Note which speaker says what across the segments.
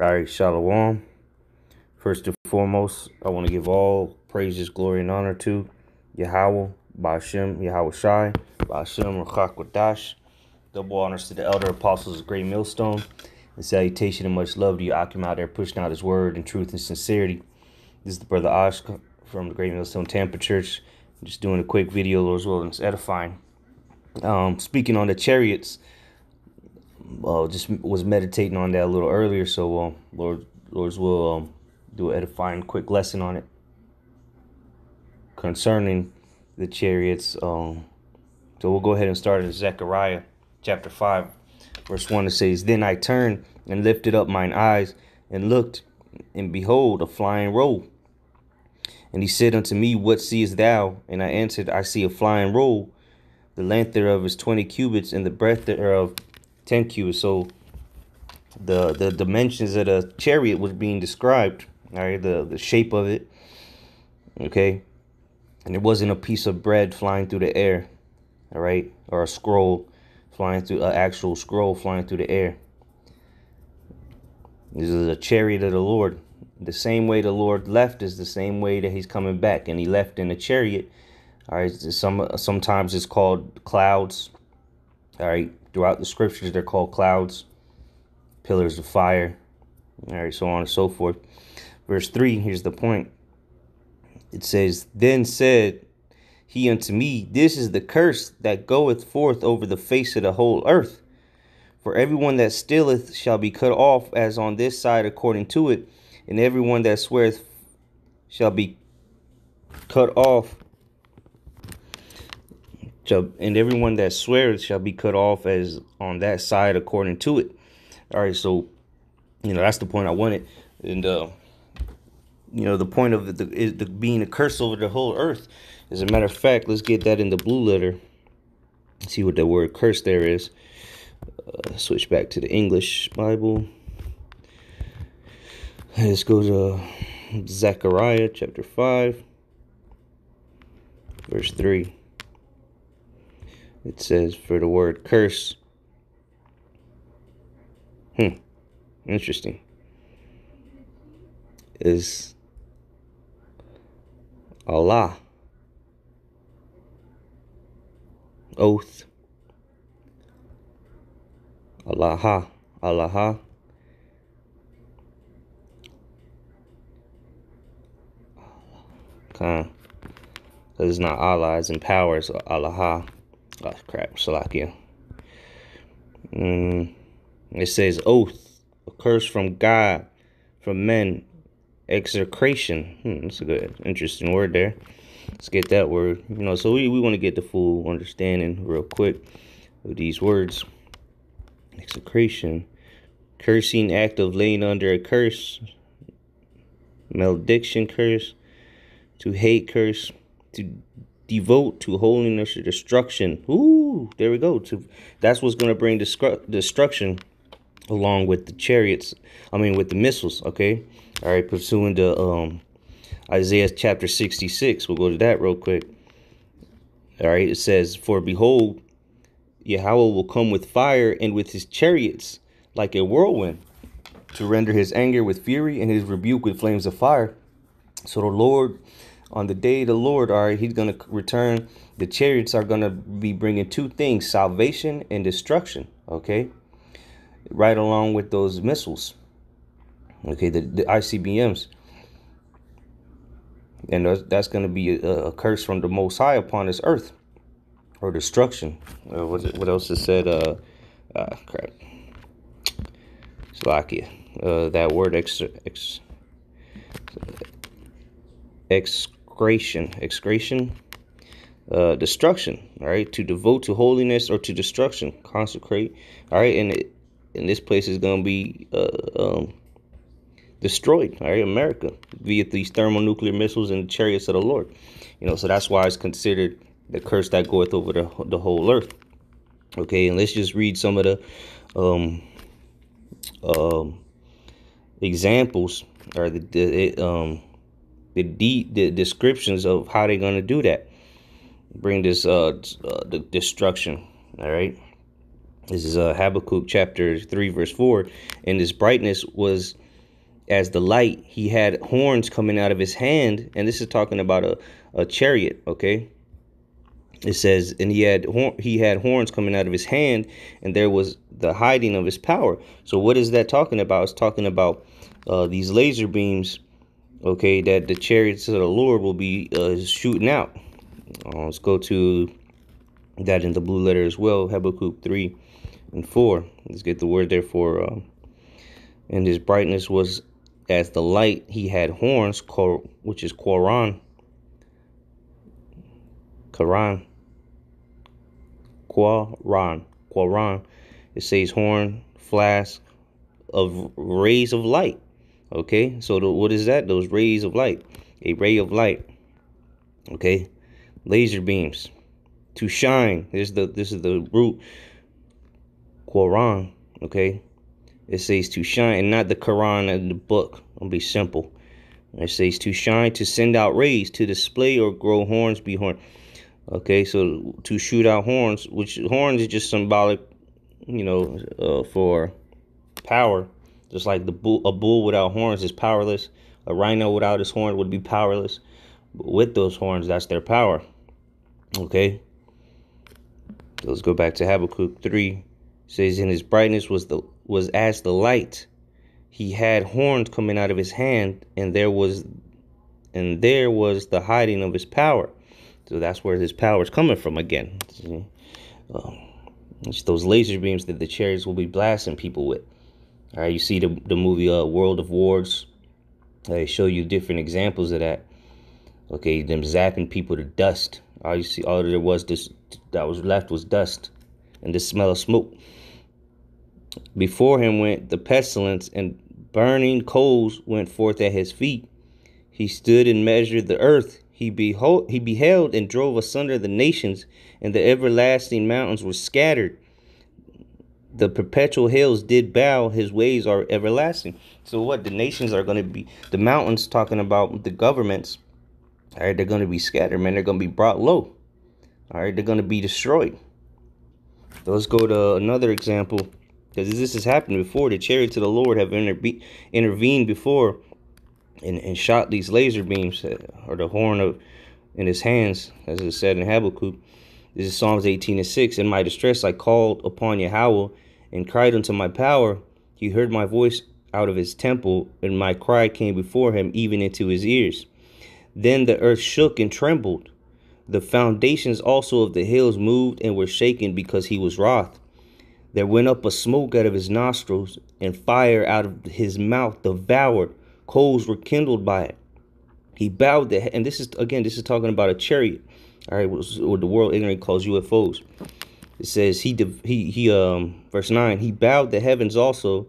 Speaker 1: All right, Shalom. First and foremost, I want to give all praises, glory, and honor to Yahweh, Ba'ashem, Yahweh Shai, Ba'ashem, Rachak Wadash. Double honors to the elder apostles of Great Millstone. And salutation and much love to you, Akim, out there pushing out his word in truth and sincerity. This is the brother Ash from the Great Millstone Tampa Church. I'm just doing a quick video, Lord's will, and it's edifying. Speaking on the chariots, just was meditating on that a little earlier, so Lord's will do an edifying quick lesson on it concerning the chariots. So we'll go ahead and start in Zechariah chapter 5, verse 1. It says, "Then I turned and lifted up mine eyes and looked, and behold, a flying roll. And he said unto me, What seest thou? And I answered, I see a flying roll. The length thereof is 20 cubits, and the breadth thereof 10 cubits." So the dimensions of the chariot was being described. All right, the shape of it. Okay, and it wasn't a piece of bread flying through the air. All right, or a scroll flying through, an actual scroll flying through the air. This is a chariot of the Lord. The same way the Lord left is the same way that he's coming back, and he left in a chariot. All right, sometimes it's called clouds. All right, throughout the scriptures they're called clouds, pillars of fire. All right, so on and so forth. Verse 3, here's the point. It says, "Then said he unto me, This is the curse that goeth forth over the face of the whole earth. For everyone that stealeth shall be cut off as on this side according to it, and everyone that sweareth shall be cut off. And everyone that sweareth shall be cut off as on that side according to it." All right, so that's the point I wanted, and the point of it is being a curse over the whole earth. As a matter of fact, let's get that in the blue letter. See what the word curse there is. Switch back to the English Bible. Let's go to Zechariah chapter 5, verse 3. It says, for the word curse. Interesting. Is Allah. Oath. Allah. Allah. It's not Allah, it's in power, it's Allah. Oh, crap, Salakia. It says oath, a curse from God, from men, execration. That's a good, interesting word there. Let's get that word. So we want to get the full understanding real quick of these words. Execration, cursing, act of laying under a curse, malediction, curse, to hate, curse, to devote to holiness or destruction. Ooh, there we go. That's what's going to bring destruction along with the chariots. With the missiles. Okay. All right. Pursuing to Isaiah chapter 66. We'll go to that real quick. All right. It says, "For behold, Yahweh will come with fire and with his chariots like a whirlwind, to render his anger with fury and his rebuke with flames of fire." So the Lord, on the day of the Lord, all right, he's going to return. The chariots are going to be bringing two things, salvation and destruction, okay? Right along with those missiles, okay, the ICBMs. And that's going to be a curse from the Most High upon this earth, or destruction. What else is said? Crap. Slovakia. That word excretion, destruction. All right, to devote to holiness or to destruction, consecrate. All right, and this place is going to be destroyed. All right, America, via these thermonuclear missiles and chariots of the Lord. So that's why it's considered the curse that goeth over the whole earth. Okay, and let's just read some of the examples, or the descriptions of how they're going to do that. Bring this the destruction. All right. This is Habakkuk chapter 3 verse 4. "And his brightness was as the light, he had horns coming out of his hand. And this is talking about a chariot, okay? It says, and he had horns coming out of his hand, and there was the hiding of his power. So what is that talking about? It's talking about these laser beams, okay, that the chariots of the Lord will be shooting out. Let's go to that in the blue letter as well, Habakkuk 3 and 4. Let's get the word there for, and his brightness was as the light. He had horns, which is Quran. It says horn, flask of rays of light. Okay, so what is that? Those rays of light. A ray of light. Okay, laser beams. To shine. This is the root. Quran. Okay, it says to shine, and not the Quran and the book. I'll be simple. It says to shine, to send out rays, to display or grow horns, be horn. Okay, so to shoot out horns, which horns is just symbolic, you know, for power. Just like a bull without horns is powerless. A rhino without his horn would be powerless. But with those horns, that's their power. Okay. So let's go back to Habakkuk 3. It says, "In his brightness was as the light. He had horns coming out of his hand, and there was the hiding of his power." So that's where his power is coming from again. It's those laser beams that the chariots will be blasting people with. All right, you see the movie World of Wars. They show you different examples of that. Okay, them zapping people to dust. All there was that was left was dust and the smell of smoke. Before him went the pestilence, and burning coals went forth at his feet. He stood and measured the earth. He beheld and drove asunder the nations, and the everlasting mountains were scattered. The perpetual hills did bow, his ways are everlasting. So what? The nations are going to be, the mountains, talking about the governments, all right, they're going to be scattered, man. They're going to be brought low. All right, they're going to be destroyed. So let's go to another example, because this has happened before. The chariots of the Lord have intervened before and shot these laser beams, or the horn in his hands, as it said in Habakkuk. This is Psalms 18 and 6. "In my distress I called upon Yahweh and cried unto my power. He heard my voice out of his temple, and my cry came before him, even into his ears. Then the earth shook and trembled. The foundations also of the hills moved and were shaken, because he was wroth. There went up a smoke out of his nostrils, and fire out of his mouth devoured. Coals were kindled by it. He bowed the head." And this is talking about a chariot. All right, what the world ignorant calls UFOs. It says verse 9, "He bowed the heavens also,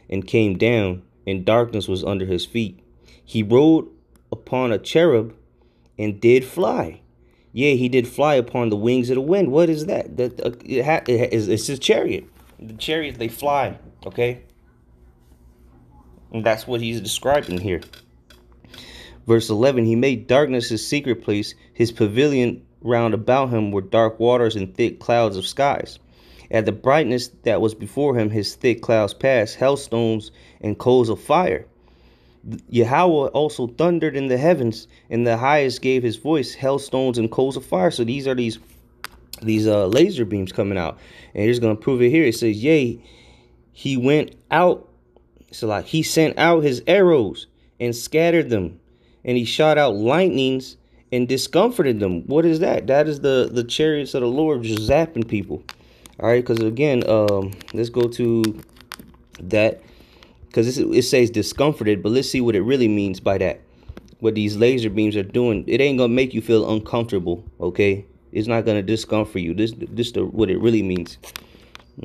Speaker 1: and came down, and darkness was under his feet. He rode upon a cherub, and did fly. Yea, he did fly upon the wings of the wind." What is that? It's his chariot. The chariots, they fly. Okay, and that's what he's describing here. Verse 11, "He made darkness his secret place. His pavilion round about him were dark waters and thick clouds of skies. At the brightness that was before him, his thick clouds passed, hailstones and coals of fire. Yahweh also thundered in the heavens, and the highest gave his voice, hailstones and coals of fire." So these are these laser beams coming out. And he's going to prove it here. It says, "Yea, he went out." So like he sent out his arrows and scattered them, and he shot out lightnings and discomforted them. What is that? That is the chariots of the Lord just zapping people. All right, because again, let's go to that, because it says discomforted, but let's see what it really means by that. What these laser beams are doing, it ain't gonna make you feel uncomfortable. Okay, it's not gonna discomfort you. This what it really means.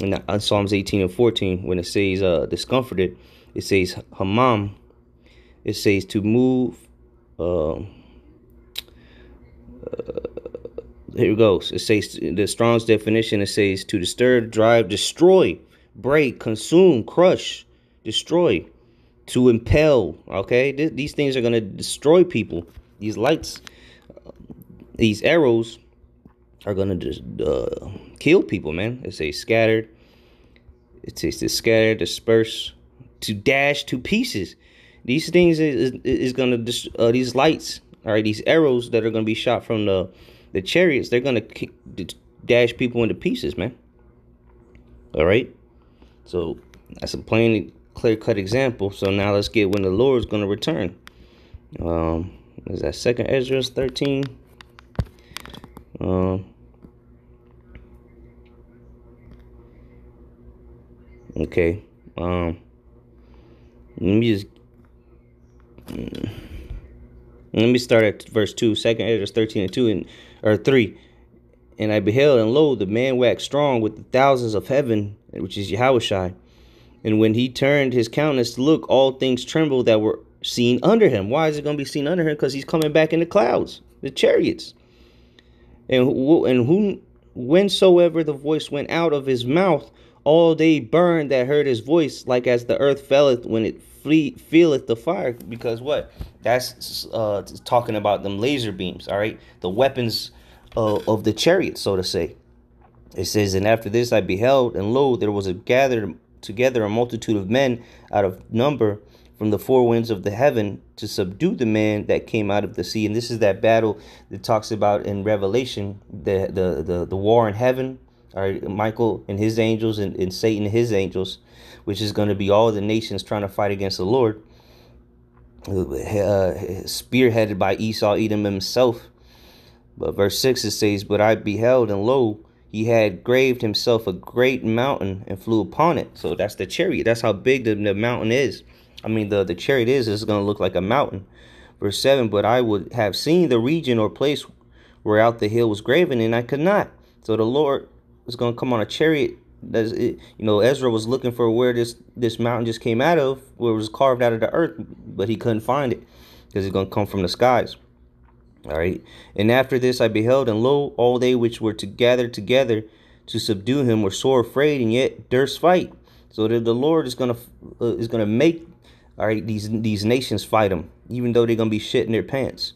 Speaker 1: And on Psalms 18 and 14, when it says discomforted, it says hamam. It says to move. Here it goes. It says, the Strong's definition, it says to disturb, drive, destroy, break, consume, crush, destroy, to impel. Okay, these things are going to destroy people. These lights, these arrows are going to just kill people, man. It says scattered. It says to scatter, disperse, to dash to pieces. These things is gonna these lights, all right, these arrows that are gonna be shot from the chariots, they're gonna dash people into pieces, man. All right, so that's a plain, clear-cut example. So now let's get when the Lord's gonna return. Is that Second Ezra 13? Okay. Let me start at verse 2, 2 Ezra 13 and 2 or 3. And I beheld, and lo, the man waxed strong with the thousands of heaven, which is Yahushai. And when he turned his countenance to look, all things trembled that were seen under him. Why is it going to be seen under him? Because he's coming back in the clouds, the chariots. And whensoever the voice went out of his mouth, all they burned that heard his voice, like as the earth felleth when it feeleth the fire. Because what? That's talking about them laser beams, all right? The weapons of the chariot, so to say. It says, and after this I beheld, and lo, there was gathered together a multitude of men out of number from the four winds of the heaven to subdue the man that came out of the sea. And this is that battle that talks about in Revelation, the war in heaven. All right, Michael and his angels and Satan and his angels, which is going to be all the nations trying to fight against the Lord. Spearheaded by Esau, Edom himself. But verse 6 it says, but I beheld, and lo, he had graved himself a great mountain and flew upon it. So that's the chariot. That's how big the mountain is. I mean, the chariot is going to look like a mountain. Verse 7, but I would have seen the region or place where out the hill was graven, and I could not. So the Lord was going to come on a chariot. Ezra was looking for where this mountain just came out of, where it was carved out of the earth, but he couldn't find it because it's going to come from the skies. All right. And after this I beheld, and lo, all they which were to gather together to subdue him were sore afraid, and yet durst fight. So that the Lord is gonna make, all right, these nations fight him, even though they're gonna be shit in their pants.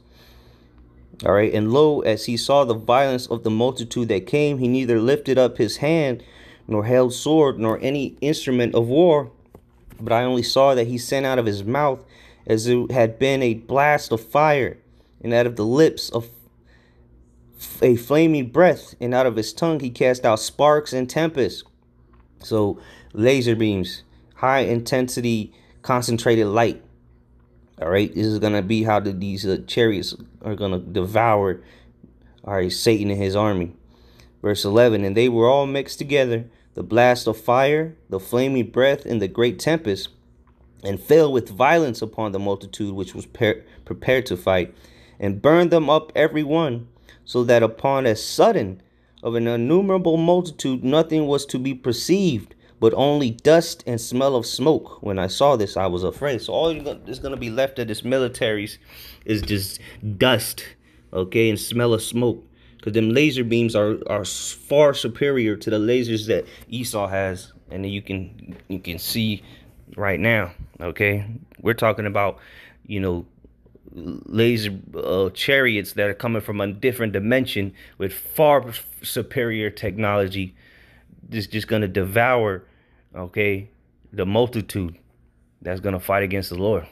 Speaker 1: All right. And lo, as he saw the violence of the multitude that came, he neither lifted up his hand, nor held sword, nor any instrument of war. But I only saw that he sent out of his mouth as it had been a blast of fire, and out of the lips of a flaming breath, and out of his tongue he cast out sparks and tempests. So laser beams, high intensity, concentrated light. All right, this is going to be how these chariots are going to devour, all right, Satan and his army. Verse 11, and they were all mixed together, the blast of fire, the flaming breath, and the great tempest, and fell with violence upon the multitude which was prepared to fight, and burned them up every one, so that upon a sudden of an innumerable multitude nothing was to be perceived, but only dust and smell of smoke. When I saw this, I was afraid. So all that's going to be left of this militaries is just dust, okay, and smell of smoke. Because them laser beams are far superior to the lasers that Esau has, and you can see right now, okay? We're talking about, laser chariots that are coming from a different dimension with far superior technology. This just going to devour, okay, the multitude that's going to fight against the Lord.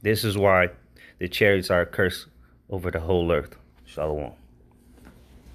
Speaker 1: This is why the chariots are a curse over the whole earth. Shalom.